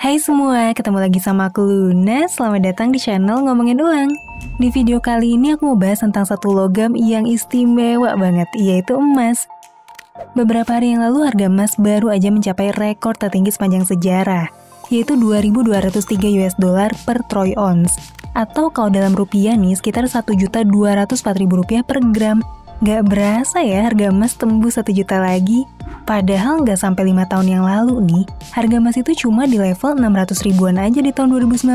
Hai semua, ketemu lagi sama aku Luna. Selamat datang di channel Ngomongin Uang. Di video kali ini aku mau bahas tentang satu logam yang istimewa banget, yaitu emas. Beberapa hari yang lalu harga emas baru aja mencapai rekor tertinggi sepanjang sejarah, yaitu 2.203 US dollar per troy ounce. Atau kalau dalam rupiah nih, sekitar 1.204.000 rupiah per gram. Gak berasa ya harga emas tembus 1 juta lagi. Padahal nggak sampai 5 tahun yang lalu nih, harga emas itu cuma di level 600 ribuan aja di tahun 2019.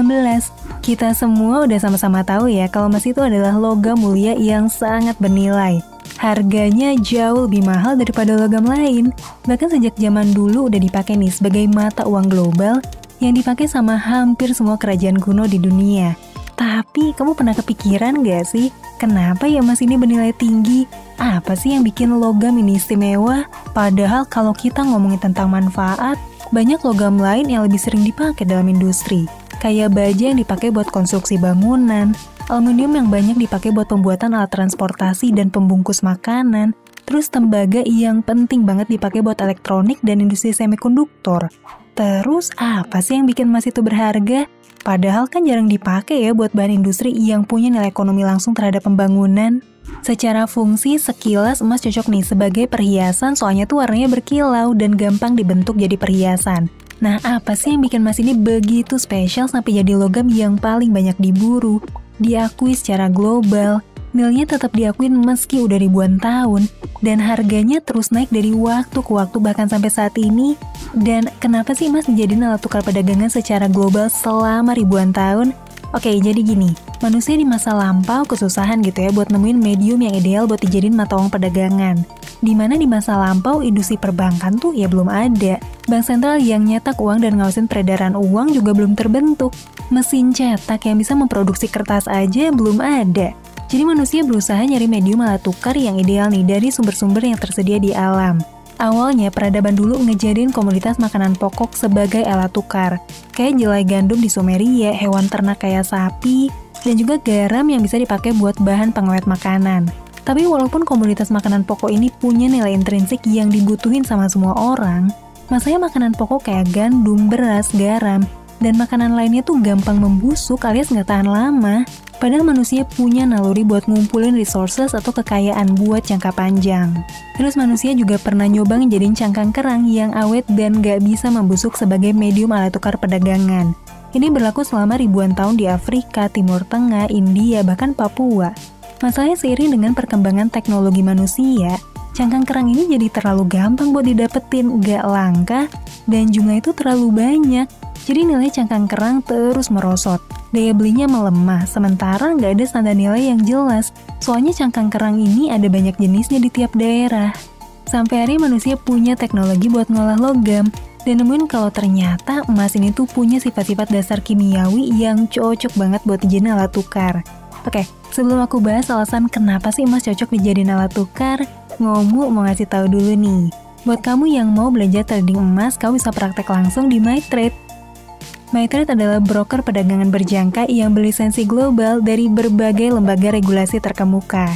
Kita semua udah sama-sama tahu ya kalau emas itu adalah logam mulia yang sangat bernilai. Harganya jauh lebih mahal daripada logam lain. Bahkan sejak zaman dulu udah dipakai nih sebagai mata uang global yang dipakai sama hampir semua kerajaan kuno di dunia. Tapi kamu pernah kepikiran gak sih, kenapa ya emas ini bernilai tinggi? Apa sih yang bikin logam ini istimewa? Padahal kalau kita ngomongin tentang manfaat, banyak logam lain yang lebih sering dipakai dalam industri. Kayak baja yang dipakai buat konstruksi bangunan, aluminium yang banyak dipakai buat pembuatan alat transportasi dan pembungkus makanan, terus tembaga yang penting banget dipakai buat elektronik dan industri semikonduktor. Terus apa sih yang bikin emas itu berharga? Padahal kan jarang dipakai ya buat bahan industri yang punya nilai ekonomi langsung terhadap pembangunan. Secara fungsi, sekilas emas cocok nih sebagai perhiasan soalnya tuh warnanya berkilau dan gampang dibentuk jadi perhiasan. Nah, apa sih yang bikin emas ini begitu spesial sampai jadi logam yang paling banyak diburu, diakui secara global? Nilainya tetap diakuin meski udah ribuan tahun, dan harganya terus naik dari waktu ke waktu bahkan sampai saat ini. Dan kenapa sih emas dijadiin alat tukar perdagangan secara global selama ribuan tahun? Oke, jadi gini, manusia di masa lampau kesusahan gitu ya buat nemuin medium yang ideal buat dijadiin mata uang perdagangan. Dimana di masa lampau industri perbankan tuh ya belum ada. Bank sentral yang nyetak uang dan ngawasin peredaran uang juga belum terbentuk. Mesin cetak yang bisa memproduksi kertas aja belum ada. Jadi manusia berusaha nyari medium alat tukar yang ideal nih dari sumber-sumber yang tersedia di alam. Awalnya peradaban dulu ngejadiin komoditas makanan pokok sebagai alat tukar. Kayak jelai gandum di Sumeria, hewan ternak kayak sapi, dan juga garam yang bisa dipakai buat bahan pengawet makanan. Tapi walaupun komoditas makanan pokok ini punya nilai intrinsik yang dibutuhin sama semua orang, masanya makanan pokok kayak gandum, beras, garam, dan makanan lainnya tuh gampang membusuk alias nggak tahan lama. Padahal manusia punya naluri buat ngumpulin resources atau kekayaan buat jangka panjang. Terus manusia juga pernah nyoba ngejadiin cangkang kerang yang awet dan gak bisa membusuk sebagai medium alat tukar perdagangan. Ini berlaku selama ribuan tahun di Afrika, Timur Tengah, India, bahkan Papua. Masalahnya seiring dengan perkembangan teknologi manusia, cangkang kerang ini jadi terlalu gampang buat didapetin, gak langka, dan jumlah itu terlalu banyak. Jadi nilai cangkang kerang terus merosot. Daya belinya melemah, sementara nggak ada standar nilai yang jelas. Soalnya cangkang kerang ini ada banyak jenisnya di tiap daerah. Sampai hari manusia punya teknologi buat ngolah logam, dan nemuin kalau ternyata emas ini tuh punya sifat-sifat dasar kimiawi yang cocok banget buat dijadiin alat tukar. Oke, sebelum aku bahas alasan kenapa sih emas cocok dijadiin alat tukar, Ngomu mau ngasih tahu dulu nih. Buat kamu yang mau belajar trading emas, kamu bisa praktek langsung di MyTrade. MyTrade adalah broker perdagangan berjangka yang berlisensi global dari berbagai lembaga regulasi terkemuka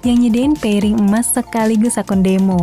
yang nyediain pairing emas sekaligus akun demo.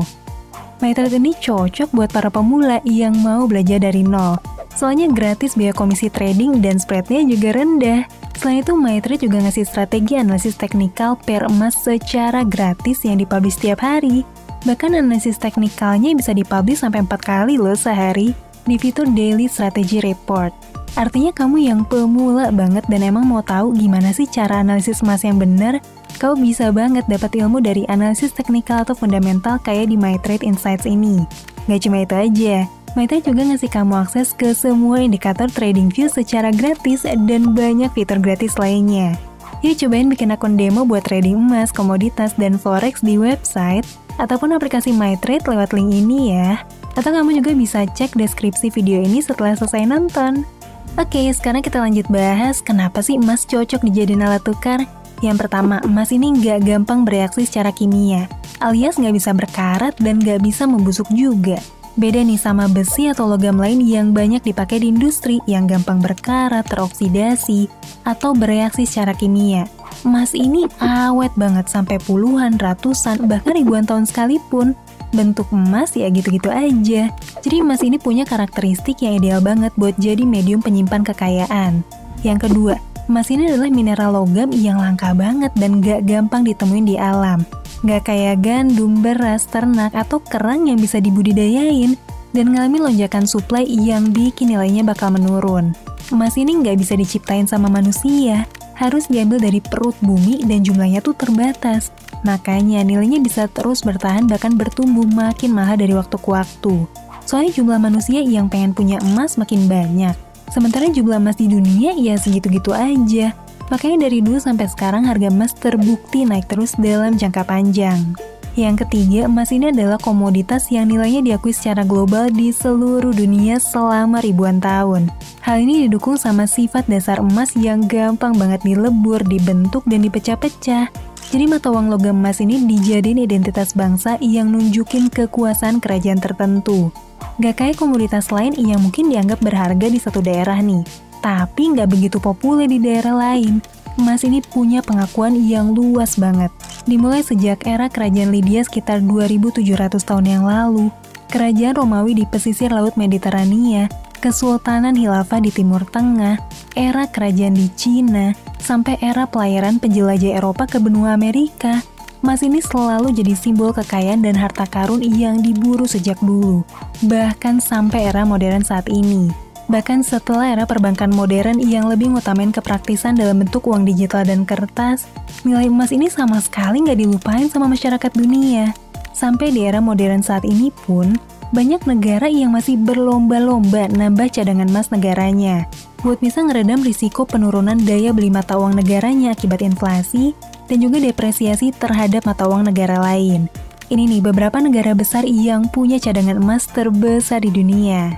MyTrade ini cocok buat para pemula yang mau belajar dari nol. Soalnya gratis biaya komisi trading dan spreadnya juga rendah. Selain itu, MyTrade juga ngasih strategi analisis teknikal pair emas secara gratis yang dipublish setiap hari. Bahkan analisis teknikalnya bisa dipublish sampai 4 kali loh sehari di fitur Daily Strategy Report. Artinya kamu yang pemula banget dan emang mau tahu gimana sih cara analisis emas yang benar, kamu bisa banget dapat ilmu dari analisis teknikal atau fundamental kayak di MyTrade Insights ini. Gak cuma itu aja, MyTrade juga ngasih kamu akses ke semua indikator trading view secara gratis dan banyak fitur gratis lainnya. Yuk cobain bikin akun demo buat trading emas, komoditas, dan forex di website ataupun aplikasi MyTrade lewat link ini ya. Atau kamu juga bisa cek deskripsi video ini setelah selesai nonton. Oke, sekarang kita lanjut bahas kenapa sih emas cocok dijadiin alat tukar. Yang pertama, emas ini nggak gampang bereaksi secara kimia, alias nggak bisa berkarat dan nggak bisa membusuk juga. Beda nih sama besi atau logam lain yang banyak dipakai di industri yang gampang berkarat, teroksidasi, atau bereaksi secara kimia. Emas ini awet banget sampai puluhan, ratusan, bahkan ribuan tahun sekalipun. Bentuk emas ya gitu-gitu aja. Jadi emas ini punya karakteristik yang ideal banget buat jadi medium penyimpan kekayaan. Yang kedua, emas ini adalah mineral logam yang langka banget dan gak gampang ditemuin di alam. Gak kayak gandum, beras, ternak, atau kerang yang bisa dibudidayain dan ngalamin lonjakan suplai yang bikin nilainya bakal menurun. Emas ini nggak bisa diciptain sama manusia, harus diambil dari perut bumi dan jumlahnya tuh terbatas. Makanya nilainya bisa terus bertahan bahkan bertumbuh makin mahal dari waktu ke waktu. Soalnya jumlah manusia yang pengen punya emas makin banyak. Sementara jumlah emas di dunia ya segitu-gitu aja. Makanya dari dulu sampai sekarang harga emas terbukti naik terus dalam jangka panjang. Yang ketiga, emas ini adalah komoditas yang nilainya diakui secara global di seluruh dunia selama ribuan tahun. Hal ini didukung sama sifat dasar emas yang gampang banget dilebur, dibentuk, dan dipecah-pecah. Jadi mata uang logam emas ini dijadiin identitas bangsa yang nunjukin kekuasaan kerajaan tertentu. Gak kayak komoditas lain yang mungkin dianggap berharga di satu daerah nih, tapi nggak begitu populer di daerah lain. Emas ini punya pengakuan yang luas banget. Dimulai sejak era Kerajaan Lydia sekitar 2700 tahun yang lalu, Kerajaan Romawi di pesisir Laut Mediterania, Kesultanan Khilafah di Timur Tengah, era kerajaan di Cina, sampai era pelayaran penjelajah Eropa ke benua Amerika. Emas ini selalu jadi simbol kekayaan dan harta karun yang diburu sejak dulu, bahkan sampai era modern saat ini. Bahkan setelah era perbankan modern yang lebih ngutamain kepraktisan dalam bentuk uang digital dan kertas, nilai emas ini sama sekali nggak dilupain sama masyarakat dunia. Sampai di era modern saat ini pun, banyak negara yang masih berlomba-lomba nambah cadangan emas negaranya, buat bisa ngeredam risiko penurunan daya beli mata uang negaranya akibat inflasi, dan juga depresiasi terhadap mata uang negara lain. Ini nih beberapa negara besar yang punya cadangan emas terbesar di dunia.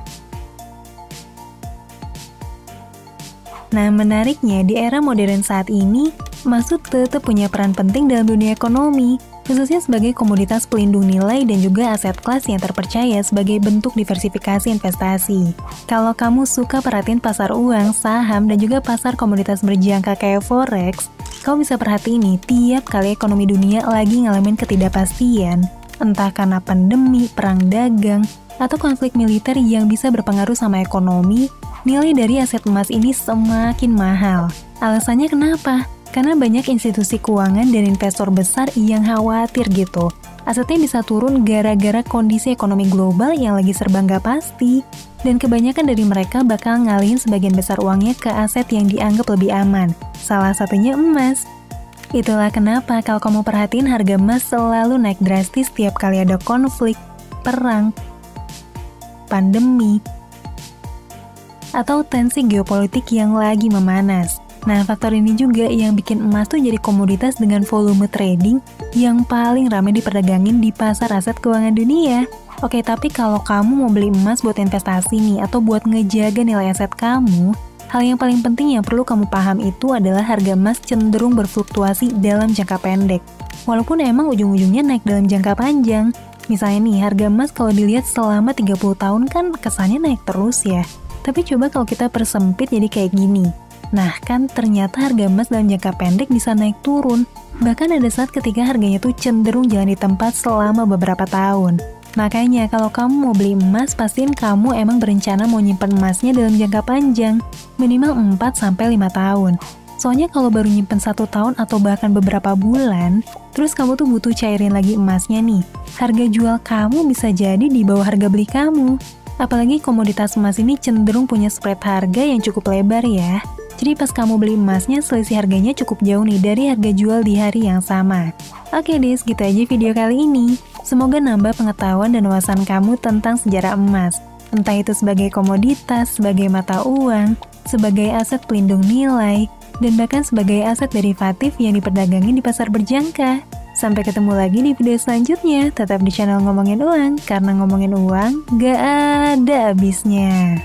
Nah, menariknya di era modern saat ini, emas tuh tetap punya peran penting dalam dunia ekonomi, khususnya sebagai komoditas pelindung nilai dan juga aset kelas yang terpercaya sebagai bentuk diversifikasi investasi. Kalau kamu suka perhatiin pasar uang, saham, dan juga pasar komoditas berjangka kayak forex, kamu bisa perhatiin nih, tiap kali ekonomi dunia lagi ngalamin ketidakpastian, entah karena pandemi, perang dagang, atau konflik militer yang bisa berpengaruh sama ekonomi, nilai dari aset emas ini semakin mahal. Alasannya kenapa? Karena banyak institusi keuangan dan investor besar yang khawatir gitu. Asetnya bisa turun gara-gara kondisi ekonomi global yang lagi serba nggak pasti. Dan kebanyakan dari mereka bakal ngalihin sebagian besar uangnya ke aset yang dianggap lebih aman. Salah satunya emas. Itulah kenapa kalau kamu perhatiin harga emas selalu naik drastis tiap kali ada konflik, perang, pandemi, atau tensi geopolitik yang lagi memanas. Nah, faktor ini juga yang bikin emas tuh jadi komoditas dengan volume trading yang paling ramai diperdagangin di pasar aset keuangan dunia. Oke, tapi kalau kamu mau beli emas buat investasi nih, atau buat ngejaga nilai aset kamu, hal yang paling penting yang perlu kamu paham itu adalah harga emas cenderung berfluktuasi dalam jangka pendek. Walaupun emang ujung-ujungnya naik dalam jangka panjang. Misalnya nih, harga emas kalau dilihat selama 30 tahun kan kesannya naik terus ya. Tapi coba kalau kita persempit jadi kayak gini. Nah, kan ternyata harga emas dalam jangka pendek bisa naik turun. Bahkan ada saat ketika harganya tuh cenderung jalan di tempat selama beberapa tahun. Makanya kalau kamu mau beli emas, pastiin kamu emang berencana mau nyimpen emasnya dalam jangka panjang. Minimal 4-5 tahun. Soalnya kalau baru nyimpen 1 tahun atau bahkan beberapa bulan, terus kamu tuh butuh cairin lagi emasnya nih. Harga jual kamu bisa jadi di bawah harga beli kamu. Apalagi komoditas emas ini cenderung punya spread harga yang cukup lebar ya. Jadi pas kamu beli emasnya, selisih harganya cukup jauh nih dari harga jual di hari yang sama. Oke deh, segitu aja video kali ini. Semoga nambah pengetahuan dan wawasan kamu tentang sejarah emas. Entah itu sebagai komoditas, sebagai mata uang, sebagai aset pelindung nilai, dan bahkan sebagai aset derivatif yang diperdagangin di pasar berjangka. Sampai ketemu lagi di video selanjutnya. Tetap di channel Ngomongin Uang, karena ngomongin uang gak ada habisnya.